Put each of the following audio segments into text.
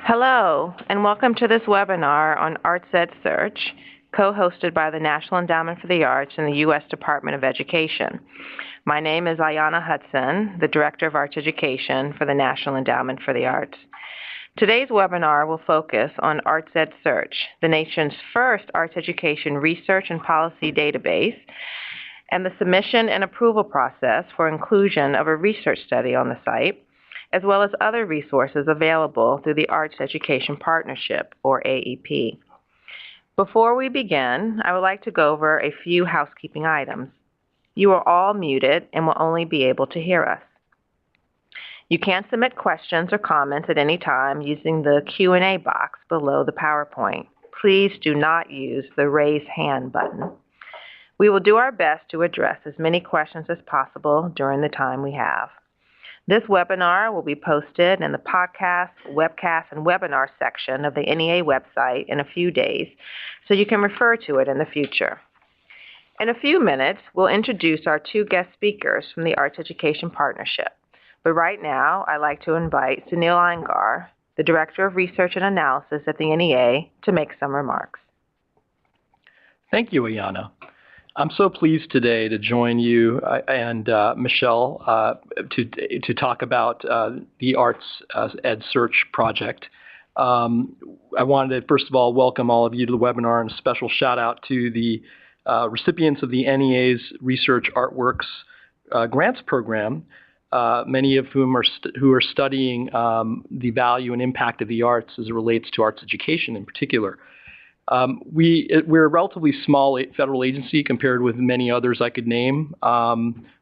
Hello, and welcome to this webinar on ArtsEdSearch, co-hosted by the National Endowment for the Arts and the U.S. Department of Education. My name is Ayanna Hudson, the Director of Arts Education for the National Endowment for the Arts. Today's webinar will focus on ArtsEdSearch, the nation's first arts education research and policy database, and the submission and approval process for inclusion of a research study on the site, as well as other resources available through the Arts Education Partnership, or AEP. Before we begin, I would like to go over a few housekeeping items. You are all muted and will only be able to hear us. You can submit questions or comments at any time using the Q&A box below the PowerPoint. Please do not use the raise hand button. We will do our best to address as many questions as possible during the time we have. This webinar will be posted in the podcast, webcast, and webinar section of the NEA website in a few days, so you can refer to it in the future. In a few minutes, we'll introduce our two guest speakers from the Arts Education Partnership. But right now, I'd like to invite Sunil Iyengar, the Director of Research and Analysis at the NEA, to make some remarks. Thank you, Ayanna. I'm so pleased today to join you and Michelle to talk about the Arts EdSearch project. I wanted to, first of all, welcome all of you to the webinar, and a special shout out to the recipients of the NEA's Research Artworks Grants Program, many of whom are studying the value and impact of the arts as it relates to arts education in particular. We're a relatively small federal agency compared with many others I could name,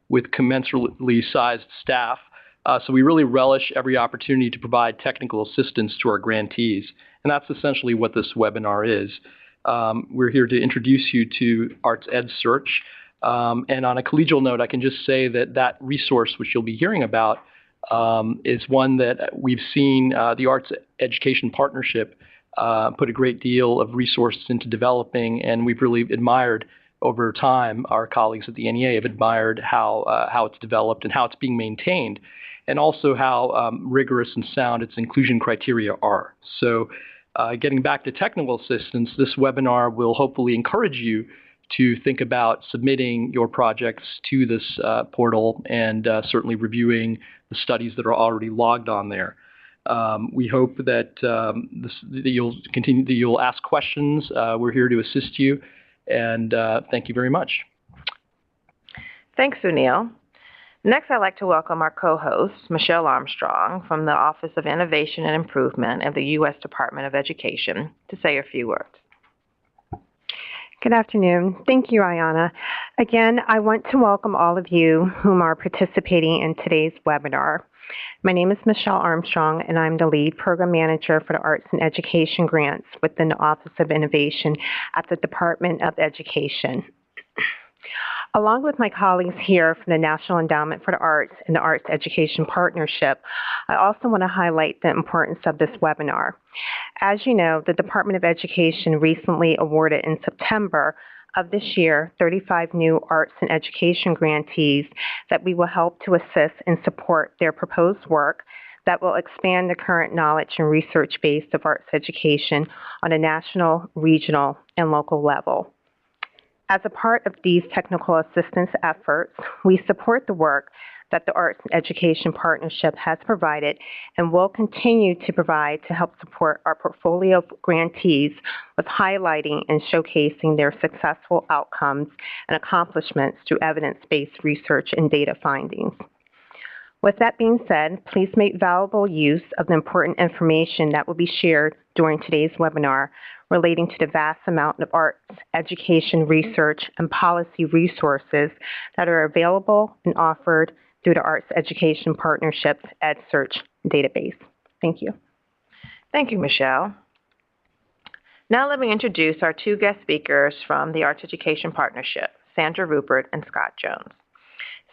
with commensurately sized staff. So we really relish every opportunity to provide technical assistance to our grantees. And that's essentially what this webinar is. We're here to introduce you to ArtsEdSearch. And on a collegial note, I can just say that resource, which you'll be hearing about, is one that we've seen the Arts Education Partnership put a great deal of resources into developing, and we've really admired over time, our colleagues at the NEA have admired how it's developed and how it's being maintained, and also how rigorous and sound its inclusion criteria are. So getting back to technical assistance, this webinar will hopefully encourage you to think about submitting your projects to this portal and certainly reviewing the studies that are already logged on there. We hope that you'll ask questions. We're here to assist you, and thank you very much. Thanks, Sunil. Next, I'd like to welcome our co-host, Michelle Armstrong, from the Office of Innovation and Improvement of the U.S. Department of Education, to say a few words. Good afternoon. Thank you, Ayanna. Again, I want to welcome all of you whom are participating in today's webinar. My name is Michelle Armstrong, and I'm the lead program manager for the Arts and Education Grants within the Office of Innovation at the Department of Education. Along with my colleagues here from the National Endowment for the Arts and the Arts Education Partnership, I also want to highlight the importance of this webinar. As you know, the Department of Education recently awarded in September of this year 35 new arts and education grantees that we will help to assist and support their proposed work that will expand the current knowledge and research base of arts education on a national, regional, and local level. As a part of these technical assistance efforts, we support the work that the Arts and Education Partnership has provided and will continue to provide to help support our portfolio of grantees with highlighting and showcasing their successful outcomes and accomplishments through evidence-based research and data findings. With that being said, please make valuable use of the important information that will be shared during today's webinar relating to the vast amount of arts, education, research, and policy resources that are available and offered through the Arts Education Partnership's EdSearch database. Thank you. Thank you, Michelle. Now let me introduce our two guest speakers from the Arts Education Partnership, Sandra Rupert and Scott Jones.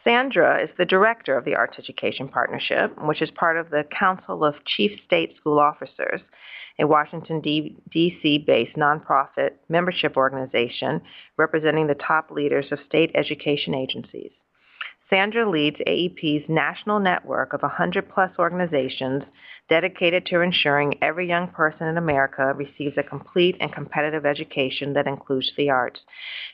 Sandra is the director of the Arts Education Partnership, which is part of the Council of Chief State School Officers, a Washington, D.C.-based nonprofit membership organization representing the top leaders of state education agencies. Sandra leads AEP's national network of 100-plus organizations dedicated to ensuring every young person in America receives a complete and competitive education that includes the arts.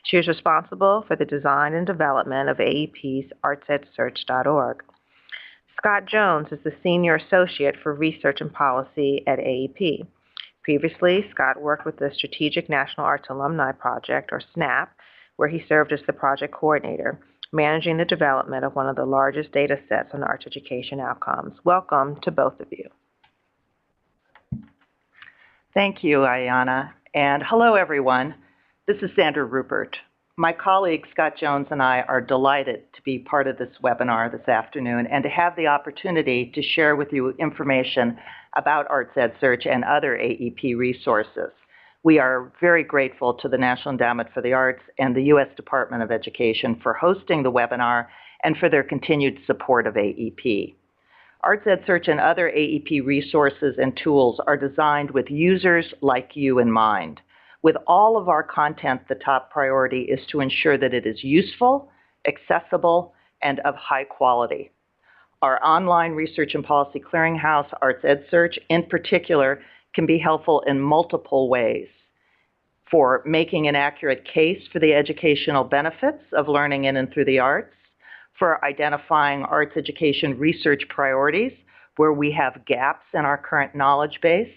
She is responsible for the design and development of AEP's ArtsEdSearch.org. Scott Jones is the Senior Associate for Research and Policy at AEP. Previously, Scott worked with the Strategic National Arts Alumni Project, or SNAP, where he served as the project coordinator, managing the development of one of the largest data sets on arts education outcomes. Welcome to both of you. Thank you, Ayanna, and hello, everyone. This is Sandra Rupert. My colleague, Scott Jones, and I are delighted to be part of this webinar this afternoon and to have the opportunity to share with you information about ArtsEdSearch and other AEP resources. We are very grateful to the National Endowment for the Arts and the U.S. Department of Education for hosting the webinar and for their continued support of AEP. ArtsEdSearch and other AEP resources and tools are designed with users like you in mind. With all of our content, the top priority is to ensure that it is useful, accessible, and of high quality. Our online research and policy clearinghouse, ArtsEdSearch, in particular, can be helpful in multiple ways: for making an accurate case for the educational benefits of learning in and through the arts, for identifying arts education research priorities where we have gaps in our current knowledge base,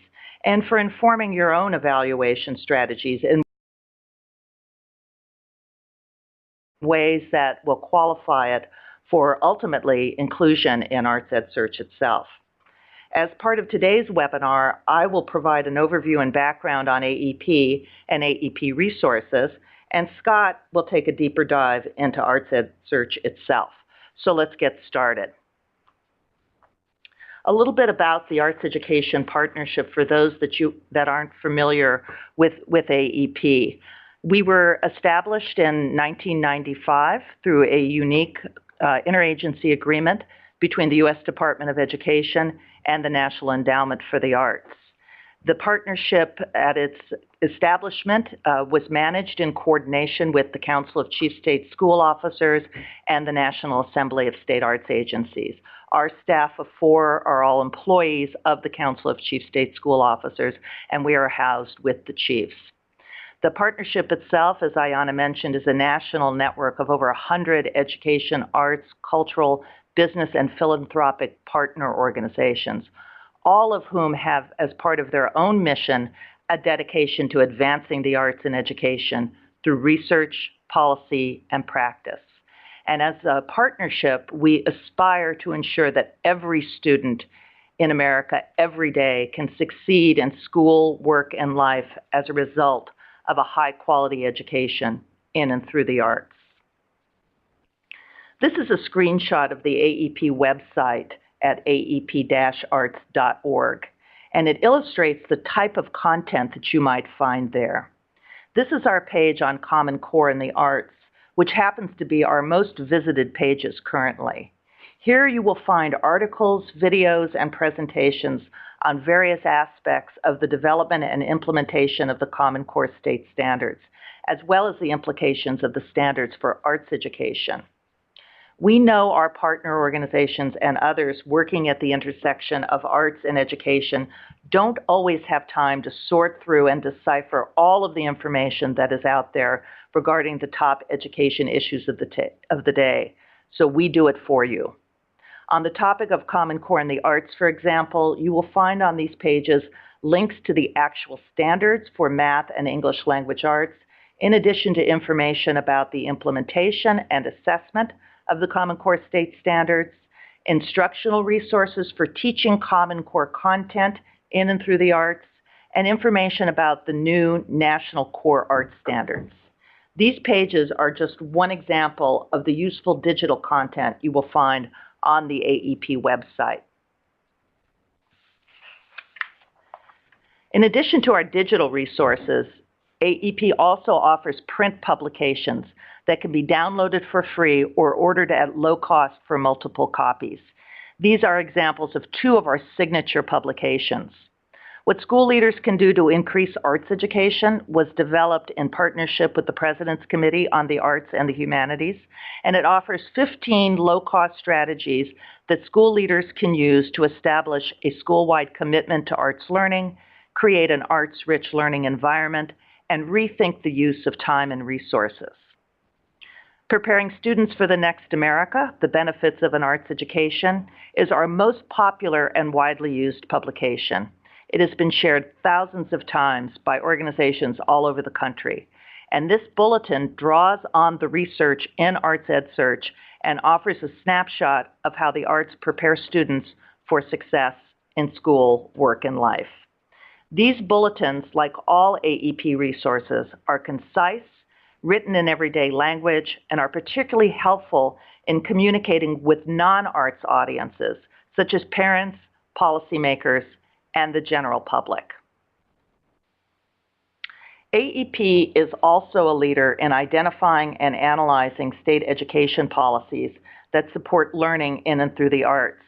and for informing your own evaluation strategies in ways that will qualify it for ultimately inclusion in ArtsEdSearch itself. As part of today's webinar, I will provide an overview and background on AEP and AEP resources, and Scott will take a deeper dive into ArtsEdSearch itself. So let's get started. A little bit about the Arts Education Partnership for those that aren't familiar with AEP. We were established in 1995 through a unique interagency agreement between the U.S. Department of Education and the National Endowment for the Arts. The partnership at its establishment was managed in coordination with the Council of Chief State School Officers and the National Assembly of State Arts Agencies. Our staff of 4 are all employees of the Council of Chief State School Officers, and we are housed with the chiefs. The partnership itself, as Ayanna mentioned, is a national network of over 100 education, arts, cultural, business, and philanthropic partner organizations, all of whom have, as part of their own mission, a dedication to advancing the arts in education through research, policy, and practice. And as a partnership, we aspire to ensure that every student in America every day can succeed in school, work, and life as a result of a high-quality education in and through the arts. This is a screenshot of the AEP website at aep-arts.org, and it illustrates the type of content that you might find there. This is our page on Common Core in the arts, which happens to be our most visited pages currently. Here you will find articles, videos, and presentations on various aspects of the development and implementation of the Common Core state standards, as well as the implications of the standards for arts education. We know our partner organizations and others working at the intersection of arts and education don't always have time to sort through and decipher all of the information that is out there regarding the top education issues of the day. So we do it for you. On the topic of Common Core in the arts, for example, you will find on these pages links to the actual standards for math and English language arts, in addition to information about the implementation and assessment of the Common Core state standards, instructional resources for teaching Common Core content in and through the arts, and information about the new National Core Arts Standards. These pages are just one example of the useful digital content you will find on the AEP website. In addition to our digital resources, AEP also offers print publications that can be downloaded for free or ordered at low cost for multiple copies. These are examples of 2 of our signature publications. What school leaders can do to increase arts education was developed in partnership with the President's Committee on the Arts and the Humanities, and it offers 15 low-cost strategies that school leaders can use to establish a school-wide commitment to arts learning, create an arts-rich learning environment, and rethink the use of time and resources. Preparing Students for the Next America, The Benefits of an Arts Education, is our most popular and widely used publication. It has been shared thousands of times by organizations all over the country. And this bulletin draws on the research in ArtsEdSearch and offers a snapshot of how the arts prepare students for success in school, work, and life. These bulletins, like all AEP resources, are concise, written in everyday language, and are particularly helpful in communicating with non-arts audiences, such as parents, policymakers, and the general public. AEP is also a leader in identifying and analyzing state education policies that support learning in and through the arts.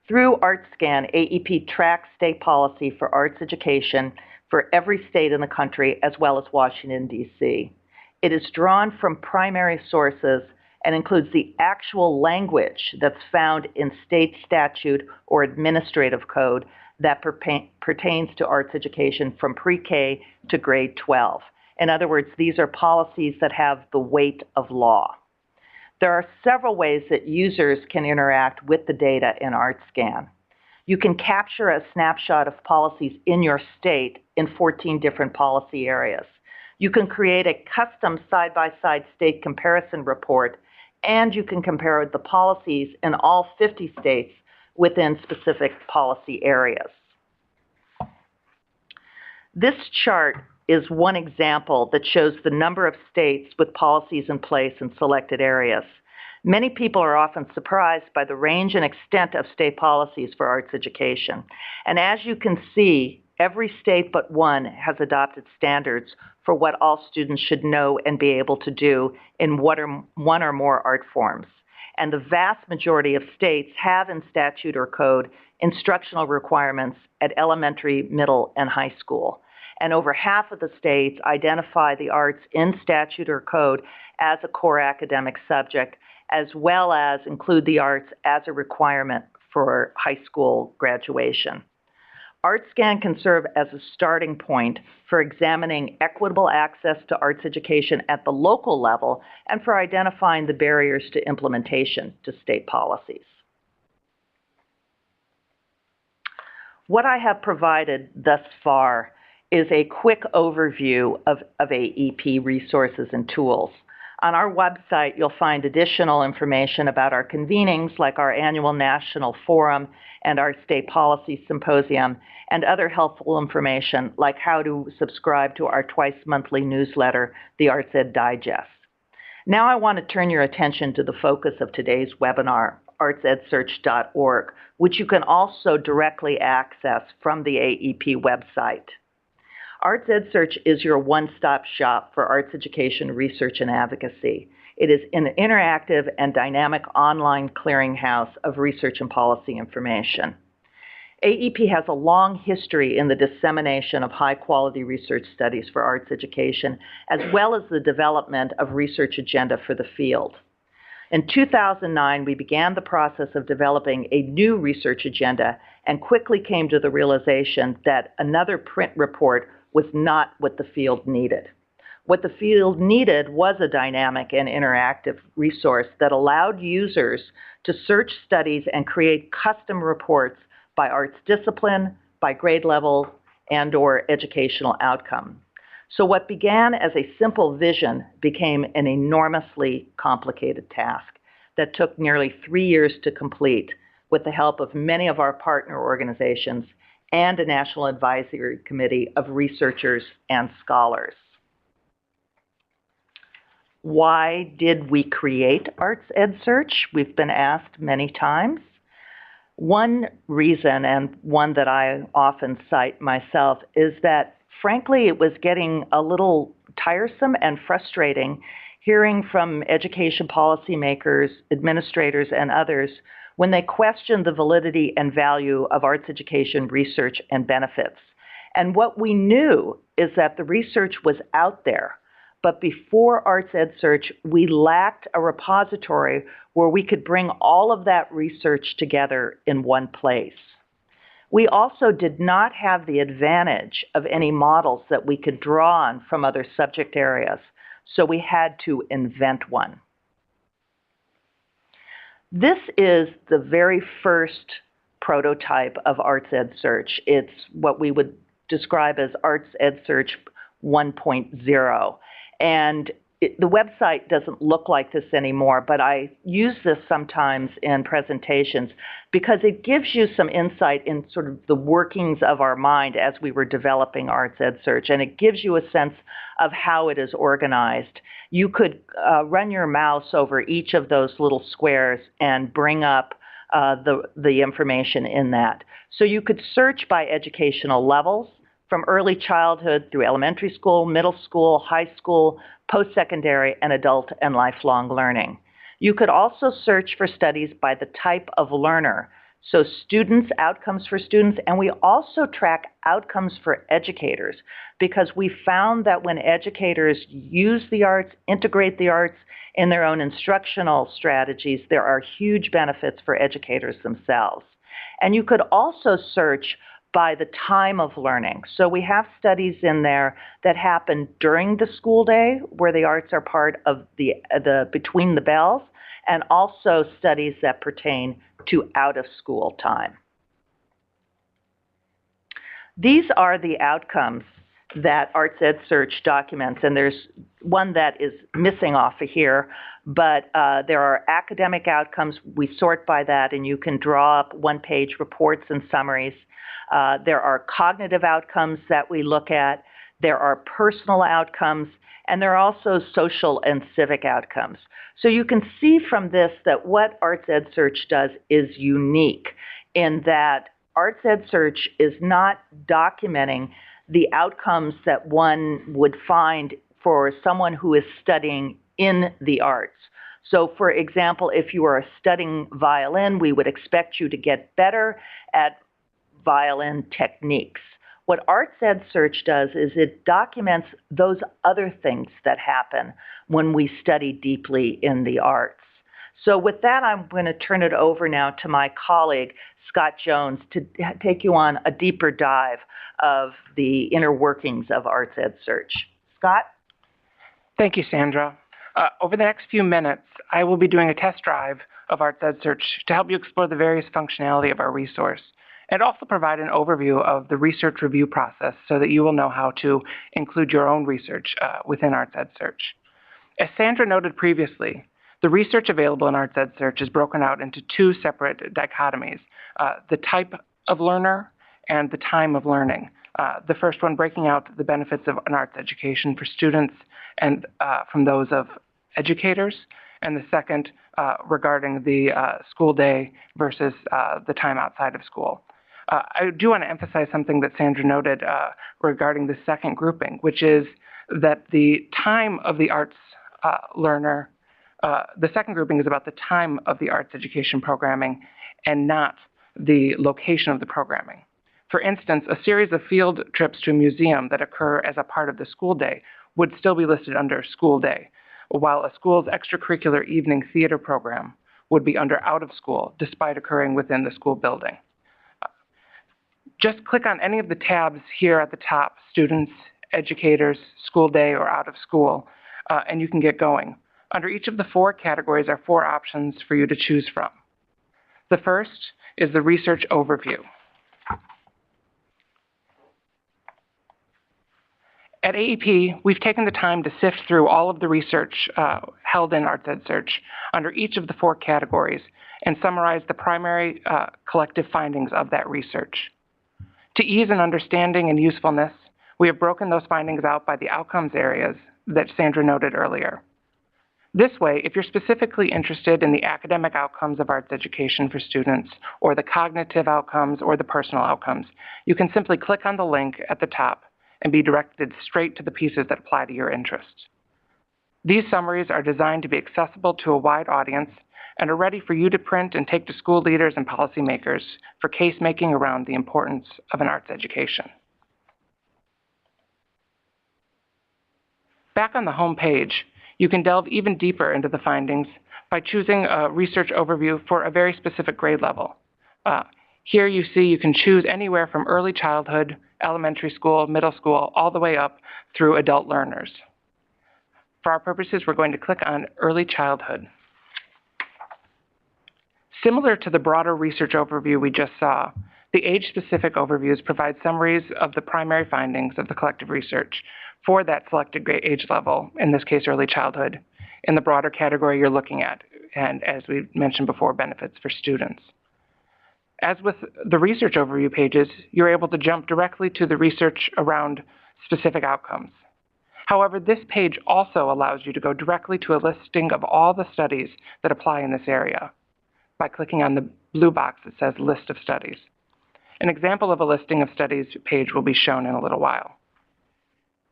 Through ArtScan, AEP tracks state policy for arts education for every state in the country, as well as Washington, D.C. It is drawn from primary sources and includes the actual language that's found in state statute or administrative code that pertains to arts education from pre-K to grade 12. In other words, these are policies that have the weight of law. There are several ways that users can interact with the data in ArtScan. You can capture a snapshot of policies in your state in 14 different policy areas. You can create a custom side-by-side state comparison report, and you can compare the policies in all 50 states within specific policy areas. This chart is one example that shows the number of states with policies in place in selected areas. Many people are often surprised by the range and extent of state policies for arts education. And as you can see, every state but one has adopted standards for what all students should know and be able to do in one or more art forms. And the vast majority of states have in statute or code instructional requirements at elementary, middle, and high school. And over half of the states identify the arts in statute or code as a core academic subject, as well as include the arts as a requirement for high school graduation. ArtScan can serve as a starting point for examining equitable access to arts education at the local level and for identifying the barriers to implementation to state policies. What I have provided thus far is a quick overview of AEP resources and tools. On our website, you'll find additional information about our convenings, like our annual national forum and our state policy symposium, and other helpful information, like how to subscribe to our twice-monthly newsletter, the ArtsEd Digest. Now I want to turn your attention to the focus of today's webinar, ArtsEdSearch.org, which you can also directly access from the AEP website. ArtsEdSearch is your one-stop shop for arts education research and advocacy. It is an interactive and dynamic online clearinghouse of research and policy information. AEP has a long history in the dissemination of high-quality research studies for arts education, as well as the development of research agenda for the field. In 2009, we began the process of developing a new research agenda and quickly came to the realization that another print report was not what the field needed. What the field needed was a dynamic and interactive resource that allowed users to search studies and create custom reports by arts discipline, by grade level, and/or educational outcome. So what began as a simple vision became an enormously complicated task that took nearly 3 years to complete with the help of many of our partner organizations and a national advisory committee of researchers and scholars. Why did we create ArtsEdSearch? We've been asked many times. One reason, and one that I often cite myself, is that frankly it was getting a little tiresome and frustrating hearing from education policymakers, administrators, and others when they questioned the validity and value of arts education research and benefits. And what we knew is that the research was out there, but before ArtsEdSearch, we lacked a repository where we could bring all of that research together in one place. We also did not have the advantage of any models that we could draw on from other subject areas, so we had to invent one. This is the very first prototype of ArtsEdSearch. It's what we would describe as ArtsEdSearch 1.0. And the website doesn't look like this anymore, but I use this sometimes in presentations because it gives you some insight in sort of the workings of our mind as we were developing ArtsEdSearch, and it gives you a sense of how it is organized. You could run your mouse over each of those little squares and bring up the information in that. So you could search by educational levels, from early childhood through elementary school, middle school, high school, post-secondary, and adult and lifelong learning. You could also search for studies by the type of learner. So students, outcomes for students, and we also track outcomes for educators because we found that when educators use the arts, integrate the arts in their own instructional strategies, there are huge benefits for educators themselves. And you could also search by the time of learning. So we have studies in there that happen during the school day where the arts are part of the between the bells, and also studies that pertain to out of school time. These are the outcomes that ArtsEdSearch documents, and there's one that is missing off of here, but there are academic outcomes. We sort by that, and you can draw up one-page reports and summaries. There are cognitive outcomes that we look at. There are personal outcomes, and there are also social and civic outcomes. So you can see from this that what ArtsEdSearch does is unique in that ArtsEdSearch is not documenting the outcomes that one would find for someone who is studying in the arts. So for example, if you are studying violin, we would expect you to get better at violin techniques. What ArtsEdSearch does is it documents those other things that happen when we study deeply in the arts. So with that, I'm going to turn it over now to my colleague, Scott Jones, to take you on a deeper dive of the inner workings of ArtsEdSearch. Scott? Thank you, Sandra. Over the next few minutes, I will be doing a test drive of ArtsEdSearch to help you explore the various functionality of our resource, and also provide an overview of the research review process so that you will know how to include your own research within ArtsEdSearch. As Sandra noted previously, the research available in ArtsEdSearch is broken out into two separate dichotomies, the type of learner and the time of learning. The first one breaking out the benefits of an arts education for students and from those of educators, and the second regarding the school day versus the time outside of school. I do want to emphasize something that Sandra noted regarding the second grouping, which is that the time of the arts learner, the second grouping is about the time of the arts education programming and not the location of the programming. For instance, a series of field trips to a museum that occur as a part of the school day would still be listed under school day, while a school's extracurricular evening theater program would be under out of school, despite occurring within the school building. Just click on any of the tabs here at the top, students, educators, school day, or out of school, and you can get going. Under each of the four categories are four options for you to choose from. The first is the research overview. At AEP, we've taken the time to sift through all of the research held in ArtsEdSearch under each of the four categories and summarize the primary collective findings of that research. To ease in understanding and usefulness, we have broken those findings out by the outcomes areas that Sandra noted earlier. This way, if you're specifically interested in the academic outcomes of arts education for students, or the cognitive outcomes, or the personal outcomes, you can simply click on the link at the top and be directed straight to the pieces that apply to your interests. These summaries are designed to be accessible to a wide audience and are ready for you to print and take to school leaders and policymakers for case making around the importance of an arts education. Back on the home page, you can delve even deeper into the findings by choosing a research overview for a very specific grade level. Here you see you can choose anywhere from early childhood, elementary school, middle school, all the way up through adult learners. For our purposes, we're going to click on early childhood. Similar to the broader research overview we just saw, the age-specific overviews provide summaries of the primary findings of the collective research for that selected grade age level, in this case early childhood, in the broader category you're looking at, and as we mentioned before, benefits for students. As with the research overview pages, you're able to jump directly to the research around specific outcomes. However, this page also allows you to go directly to a listing of all the studies that apply in this area by clicking on the blue box that says List of Studies. An example of a listing of studies page will be shown in a little while.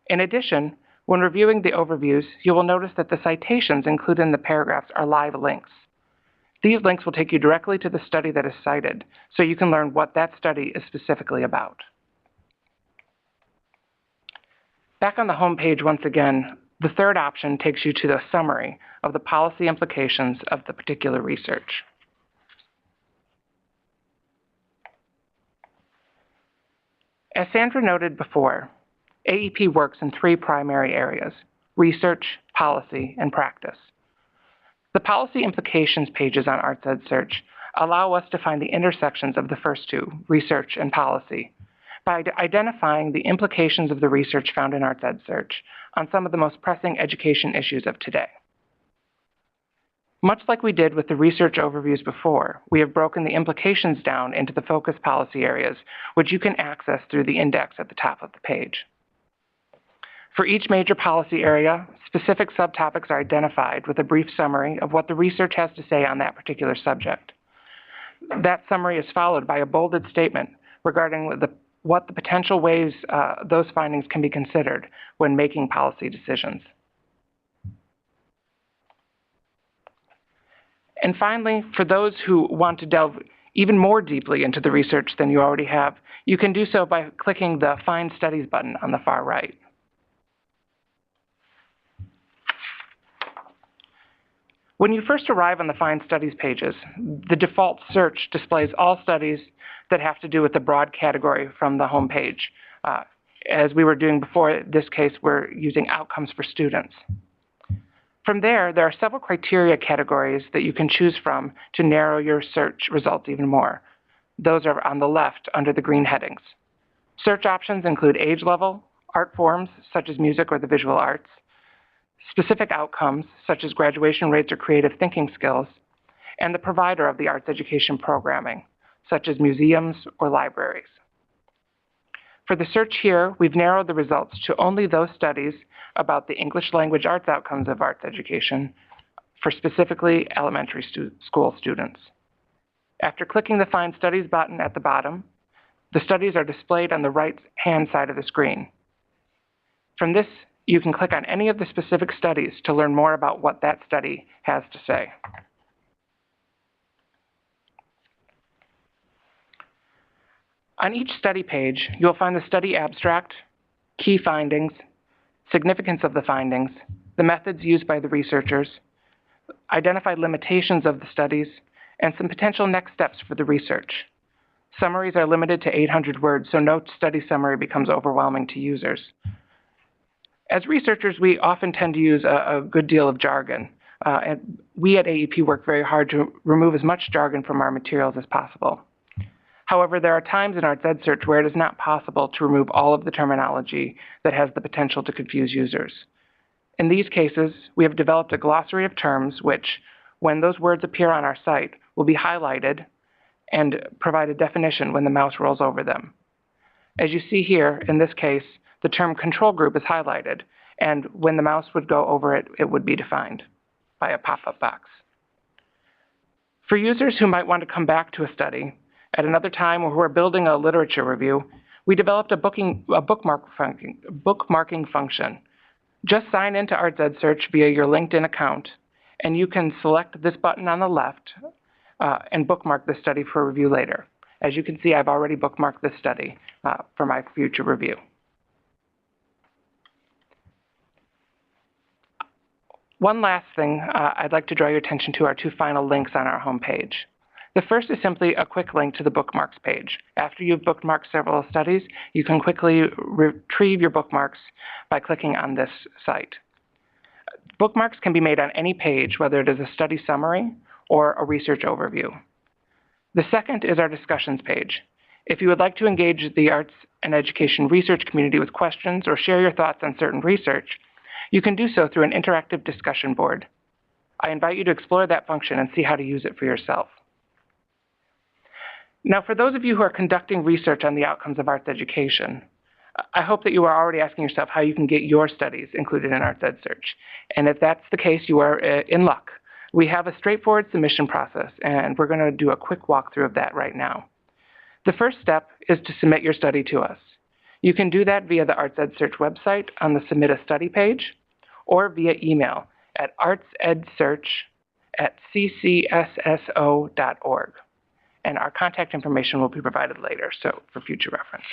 In addition, when reviewing the overviews, you will notice that the citations included in the paragraphs are live links. These links will take you directly to the study that is cited, so you can learn what that study is specifically about. Back on the home page once again, the third option takes you to the summary of the policy implications of the particular research. As Sandra noted before, AEP works in three primary areas: research, policy, and practice. The policy implications pages on ArtsEdSearch allow us to find the intersections of the first two, research and policy, by identifying the implications of the research found in ArtsEdSearch on some of the most pressing education issues of today. Much like we did with the research overviews before, we have broken the implications down into the focus policy areas, which you can access through the index at the top of the page. For each major policy area, specific subtopics are identified with a brief summary of what the research has to say on that particular subject. That summary is followed by a bolded statement regarding what the potential ways those findings can be considered when making policy decisions. And finally, for those who want to delve even more deeply into the research than you already have, you can do so by clicking the Find Studies button on the far right. When you first arrive on the Find Studies pages, the default search displays all studies that have to do with the broad category from the home page. As we were doing before, in this case, we're using outcomes for students. From there are several criteria categories that you can choose from to narrow your search results even more. Those are on the left under the green headings. Search options include age level, art forms such as music or the visual arts, specific outcomes such as graduation rates or creative thinking skills, and the provider of the arts education programming, such as museums or libraries. For the search here, we've narrowed the results to only those studies about the English language arts outcomes of arts education for specifically elementary school students. After clicking the Find Studies button at the bottom, the studies are displayed on the right-hand side of the screen. From this, you can click on any of the specific studies to learn more about what that study has to say. On each study page, you'll find the study abstract, key findings, significance of the findings, the methods used by the researchers, identified limitations of the studies, and some potential next steps for the research. Summaries are limited to 800 words, so no study summary becomes overwhelming to users. As researchers, we often tend to use a good deal of jargon, and we at AEP work very hard to remove as much jargon from our materials as possible. However, there are times in ArtsEdSearch where it is not possible to remove all of the terminology that has the potential to confuse users. In these cases, we have developed a glossary of terms which, when those words appear on our site, will be highlighted and provide a definition when the mouse rolls over them. As you see here, in this case, the term control group is highlighted, and when the mouse would go over it, it would be defined by a pop-up box. For users who might want to come back to a study at another time or who are building a literature review, we developed a bookmarking function. Just sign into ArtsEdSearch via your LinkedIn account, and you can select this button on the left and bookmark this study for review later. As you can see, I've already bookmarked this study for my future review. One last thing I'd like to draw your attention to are two final links on our homepage. The first is simply a quick link to the bookmarks page. After you've bookmarked several studies, you can quickly retrieve your bookmarks by clicking on this site. Bookmarks can be made on any page, whether it is a study summary or a research overview. The second is our discussions page. If you would like to engage the arts and education research community with questions or share your thoughts on certain research, you can do so through an interactive discussion board. I invite you to explore that function and see how to use it for yourself. Now, for those of you who are conducting research on the outcomes of arts education, I hope that you are already asking yourself how you can get your studies included in ArtsEdSearch. And if that's the case, you are in luck. We have a straightforward submission process, and we're going to do a quick walkthrough of that right now. The first step is to submit your study to us. You can do that via the ArtsEdSearch website on the Submit a Study page, or via email at artsedsearch@ccsso.org. And our contact information will be provided later, so for future reference.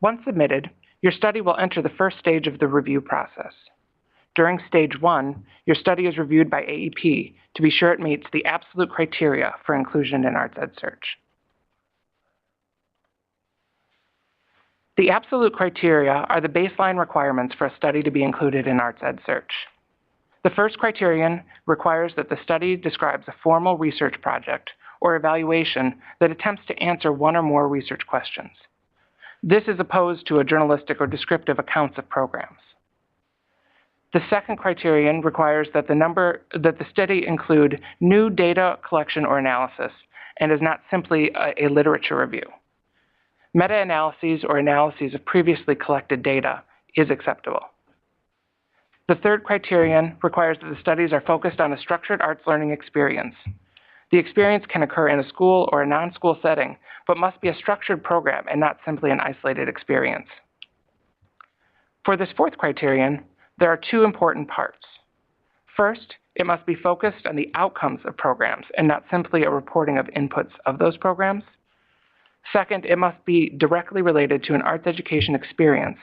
Once submitted, your study will enter the first stage of the review process. During stage 1, your study is reviewed by AEP to be sure it meets the absolute criteria for inclusion in ArtsEdSearch. The absolute criteria are the baseline requirements for a study to be included in ArtsEdSearch. The first criterion requires that the study describes a formal research project or evaluation that attempts to answer one or more research questions. This is opposed to a journalistic or descriptive accounts of programs. The second criterion requires that the study include new data collection or analysis and is not simply a literature review. Meta-analyses or analyses of previously collected data is acceptable. The third criterion requires that the studies are focused on a structured arts learning experience. The experience can occur in a school or a non-school setting, but must be a structured program and not simply an isolated experience. For this fourth criterion, there are two important parts. First, it must be focused on the outcomes of programs and not simply a reporting of inputs of those programs. Second, it must be directly related to an arts education experience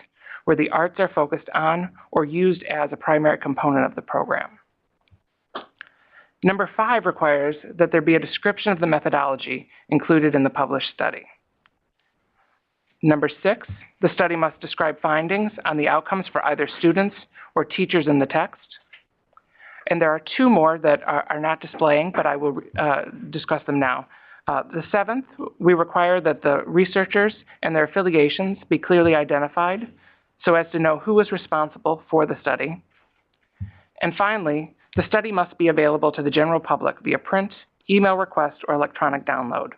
where the arts are focused on or used as a primary component of the program. Number 5 requires that there be a description of the methodology included in the published study. Number 6, the study must describe findings on the outcomes for either students or teachers in the text. And there are two more that are not displaying, but I will discuss them now. The 7th, we require that the researchers and their affiliations be clearly identified so as to know who is responsible for the study. And finally, the study must be available to the general public via print, email request, or electronic download.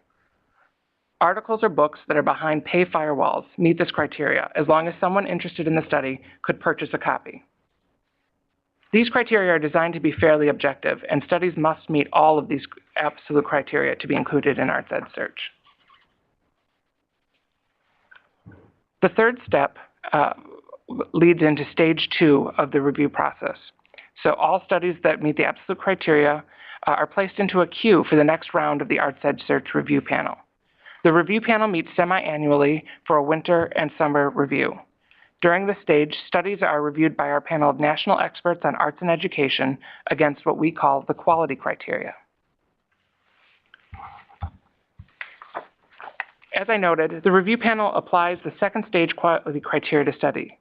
Articles or books that are behind pay firewalls meet this criteria as long as someone interested in the study could purchase a copy. These criteria are designed to be fairly objective, and studies must meet all of these absolute criteria to be included in ArtsEdSearch. The third step leads into stage 2 of the review process. So all studies that meet the absolute criteria are placed into a queue for the next round of the ArtsEdSearch review panel. The review panel meets semi-annually for a winter and summer review. During this stage, studies are reviewed by our panel of national experts on arts and education against what we call the quality criteria. As I noted, the review panel applies the second stage quality criteria to study.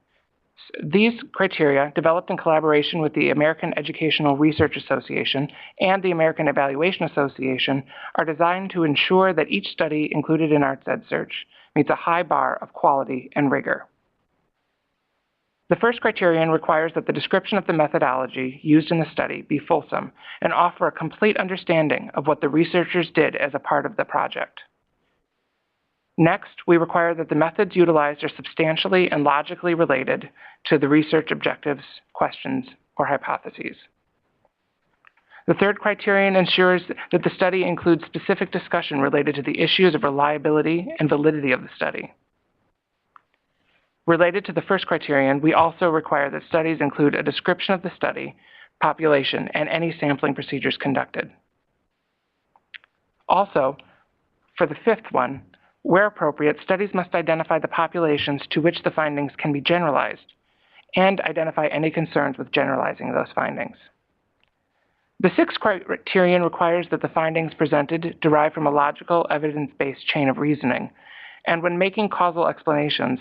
These criteria, developed in collaboration with the American Educational Research Association and the American Evaluation Association, are designed to ensure that each study included in ArtsEdSearch meets a high bar of quality and rigor. The first criterion requires that the description of the methodology used in the study be fulsome and offer a complete understanding of what the researchers did as a part of the project. Next, we require that the methods utilized are substantially and logically related to the research objectives, questions, or hypotheses. The third criterion ensures that the study includes specific discussion related to the issues of reliability and validity of the study. Related to the first criterion, we also require that studies include a description of the study, population, and any sampling procedures conducted. Also, for the fifth one, where appropriate, studies must identify the populations to which the findings can be generalized and identify any concerns with generalizing those findings. The sixth criterion requires that the findings presented derive from a logical, evidence-based chain of reasoning, and when making causal explanations,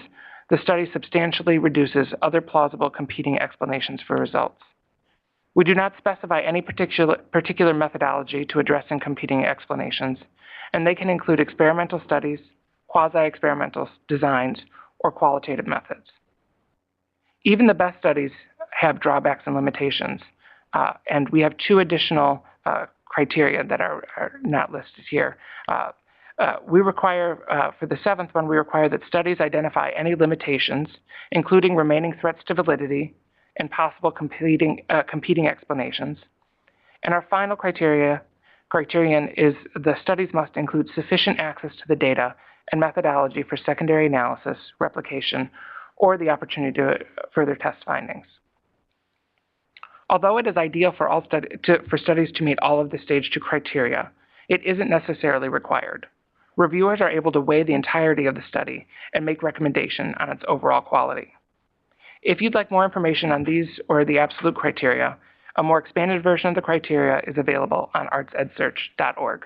the study substantially reduces other plausible competing explanations for results. We do not specify any particular methodology to addressing competing explanations, and they can include experimental studies, quasi-experimental designs, or qualitative methods. Even the best studies have drawbacks and limitations, and we have two additional criteria that are not listed here. We require, for the seventh one, we require that studies identify any limitations, including remaining threats to validity and possible competing explanations. And our final criterion is the studies must include sufficient access to the data and methodology for secondary analysis, replication, or the opportunity to further test findings. Although it is ideal for studies to meet all of the stage 2 criteria, it isn't necessarily required. Reviewers are able to weigh the entirety of the study and make recommendation on its overall quality. If you'd like more information on these or the absolute criteria, a more expanded version of the criteria is available on ArtsEdSearch.org.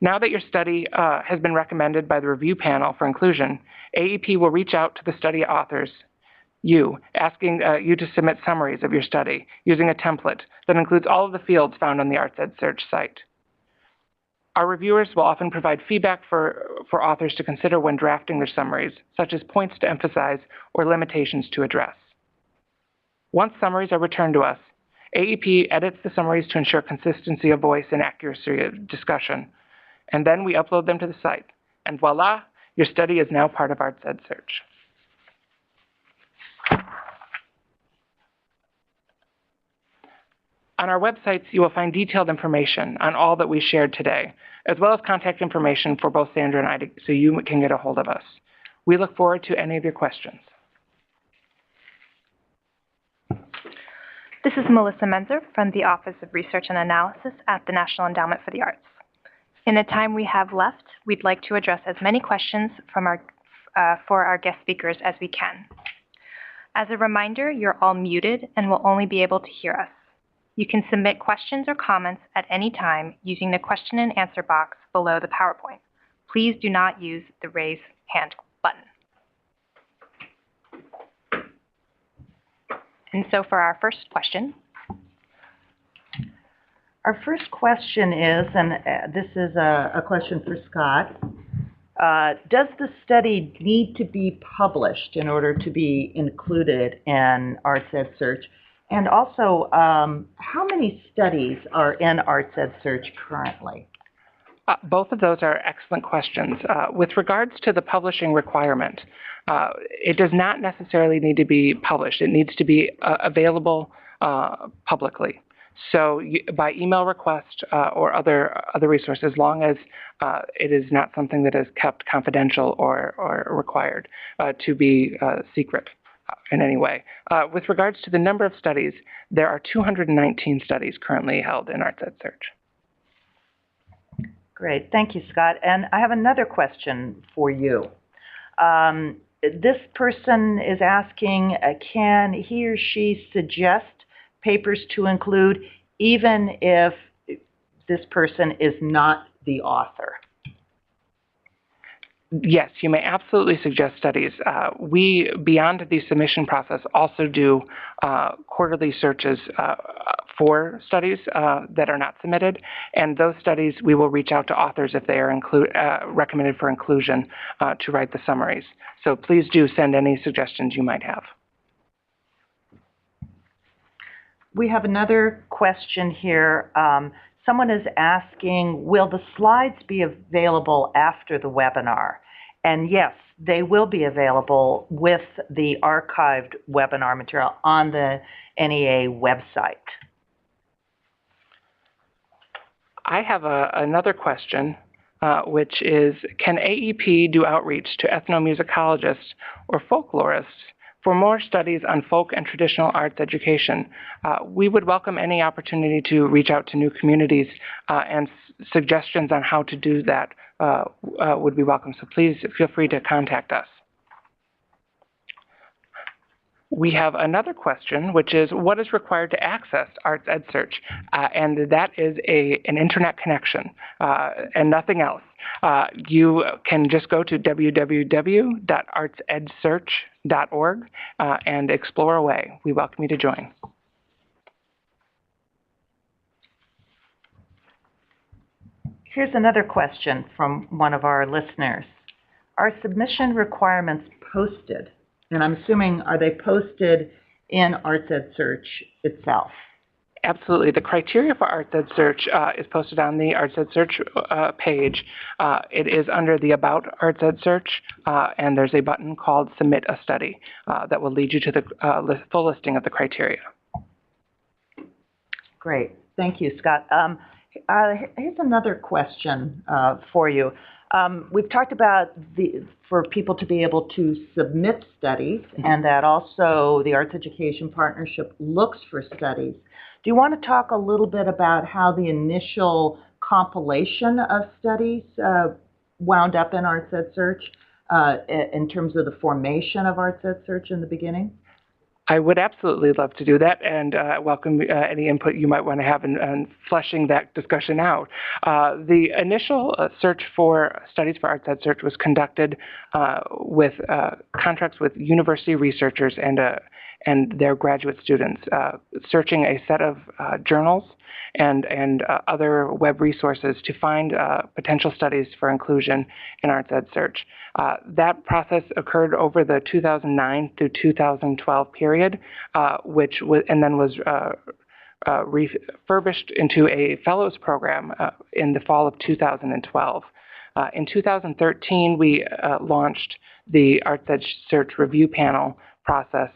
Now that your study has been recommended by the review panel for inclusion, AEP will reach out to the study authors, asking you to submit summaries of your study using a template that includes all of the fields found on the ArtsEdSearch site. Our reviewers will often provide feedback for authors to consider when drafting their summaries, such as points to emphasize or limitations to address. Once summaries are returned to us, AEP edits the summaries to ensure consistency of voice and accuracy of discussion, and then we upload them to the site. And voila, your study is now part of ArtsEdSearch. On our websites, you will find detailed information on all that we shared today, as well as contact information for both Sandra and I so you can get a hold of us. We look forward to any of your questions. This is Melissa Menzer from the Office of Research and Analysis at the National Endowment for the Arts. In the time we have left, we'd like to address as many questions from for our guest speakers as we can. As a reminder, you're all muted and will only be able to hear us. You can submit questions or comments at any time using the question and answer box below the PowerPoint. Please do not use the raise hand button. And so for our first question. Our first question is, and this is a question for Scott, does the study need to be published in order to be included in ArtsEdSearch? And also, how many studies are in ArtsEdSearch currently? Both of those are excellent questions. With regards to the publishing requirement, it does not necessarily need to be published. It needs to be available publicly. So by email request or other resources, as long as it is not something that is kept confidential or required to be secret in any way. With regards to the number of studies, there are 219 studies currently held in ArtsEdSearch. Great, thank you, Scott. And I have another question for you. This person is asking, can he or she suggest papers to include even if this person is not the author? Yes, you may absolutely suggest studies. We, beyond the submission process, also do quarterly searches for studies that are not submitted, and those studies we will reach out to authors if they are recommended for inclusion to write the summaries. So please do send any suggestions you might have. We have another question here. Someone is asking, will the slides be available after the webinar? And yes, they will be available with the archived webinar material on the NEA website. I have another question, which is, can AEP do outreach to ethnomusicologists or folklorists For more studies on folk and traditional arts education, we would welcome any opportunity to reach out to new communities, and suggestions on how to do that would be welcome. So please feel free to contact us. We have another question, which is, what is required to access ArtsEdSearch? And that is an internet connection and nothing else. You can just go to www.artsedsearch.org and explore away. We welcome you to join. Here's another question from one of our listeners. Are submission requirements posted? And I'm assuming, are they posted in ArtsEdSearch itself? Absolutely. The criteria for ArtsEdSearch is posted on the ArtsEdSearch page. It is under the About ArtsEdSearch, and there's a button called Submit a Study that will lead you to the full listing of the criteria. Great. Thank you, Scott. Here's another question for you. We've talked about for people to be able to submit studies, and that also the Arts Education Partnership looks for studies. Do you want to talk a little bit about how the initial compilation of studies wound up in ArtsEdSearch in terms of the formation of ArtsEdSearch in the beginning? I would absolutely love to do that, and welcome any input you might want to have in fleshing that discussion out. The initial search for studies for ArtsEdSearch was conducted with contracts with university researchers and their graduate students, searching a set of journals and other web resources to find potential studies for inclusion in ArtsEdSearch. That process occurred over the 2009 through 2012 period, and then was refurbished into a fellows program in the fall of 2012. In 2013, we launched the ArtsEdSearch review panel process,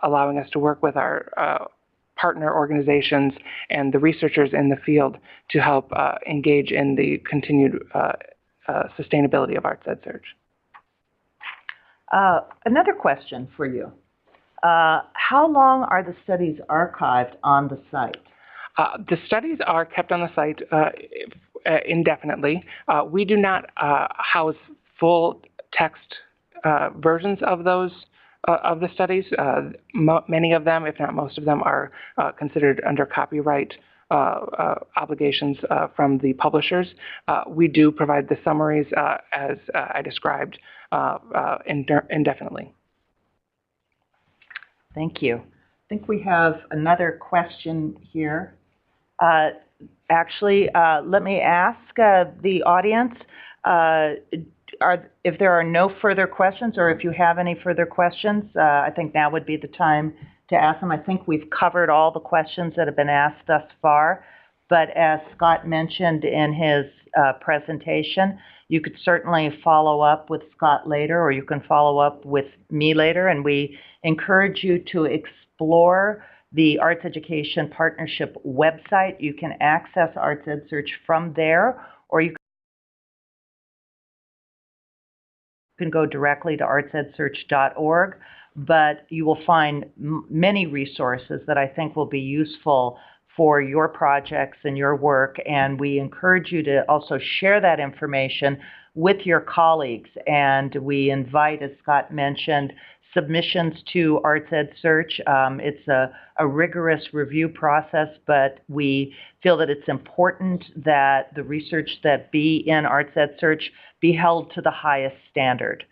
allowing us to work with our partner organizations and the researchers in the field to help engage in the continued sustainability of ArtsEdSearch. Another question for you. How long are the studies archived on the site? The studies are kept on the site indefinitely. We do not house full text versions of those of the studies. Many of them, if not most of them, are considered under copyright obligations from the publishers. We do provide the summaries as I described indefinitely. Thank you. I think we have another question here. Actually, let me ask the audience if there are no further questions, or if you have any further questions. I think now would be the time to ask them. I think we've covered all the questions that have been asked thus far, but as Scott mentioned in his presentation, you could certainly follow up with Scott later, or you can follow up with me later, and we encourage you to explore the Arts Education Partnership website. You can access ArtsEdSearch from there, or you can go directly to artsedsearch.org, but you will find many resources that I think will be useful for your projects and your work, and we encourage you to also share that information with your colleagues. And we invite, as Scott mentioned, submissions to ArtsEdSearch. It's a rigorous review process, but we feel that it's important that the research that be in ArtsEdSearch be held to the highest standard.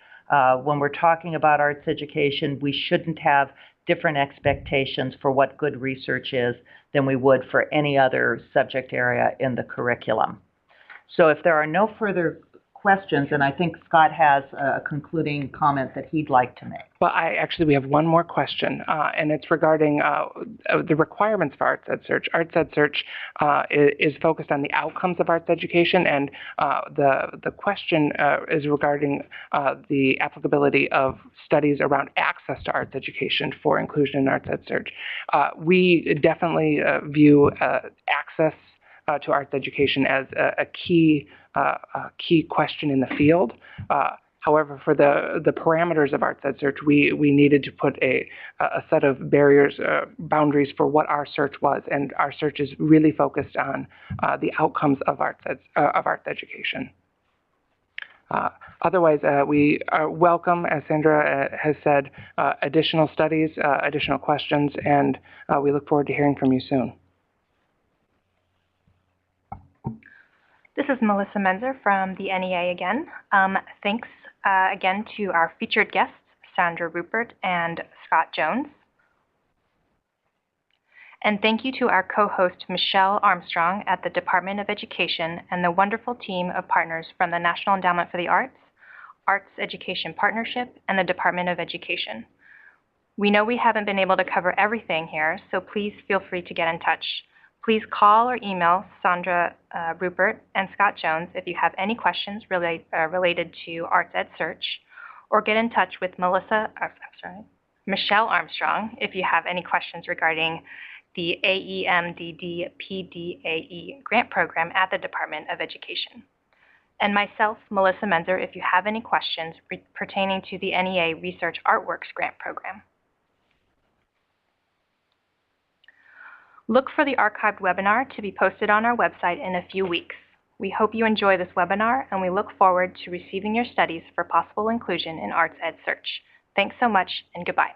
When we're talking about arts education, we shouldn't have different expectations for what good research is than we would for any other subject area in the curriculum. So if there are no further questions, and I think Scott has a concluding comment that he'd like to make. Well, we have one more question, and it's regarding the requirements for ArtsEdSearch. ArtsEdSearch is focused on the outcomes of arts education, and the question is regarding the applicability of studies around access to arts education for inclusion in ArtsEdSearch. We definitely view access to arts education as a key question in the field. However, for the parameters of ArtsEdSearch, we needed to put a set of barriers, boundaries for what our search was, and our search is really focused on the outcomes of arts education. Otherwise, we welcome, as Sandra has said, additional studies, additional questions, and we look forward to hearing from you soon. This is Melissa Menzer from the NEA again. Thanks again to our featured guests, Sandra Rupert and Scott Jones. And thank you to our co-host, Michelle Armstrong at the Department of Education and the wonderful team of partners from the National Endowment for the Arts, Arts Education Partnership, and the Department of Education. We know we haven't been able to cover everything here, so please feel free to get in touch. Please call or email Sandra Rupert and Scott Jones if you have any questions related to ArtsEdSearch, or get in touch with Michelle Armstrong if you have any questions regarding the AEMDD PDAE grant program at the Department of Education. And myself, Melissa Menzer, if you have any questions pertaining to the NEA Research Artworks grant program. Look for the archived webinar to be posted on our website in a few weeks. We hope you enjoy this webinar, and we look forward to receiving your studies for possible inclusion in ArtsEdSearch. Thanks so much, and goodbye.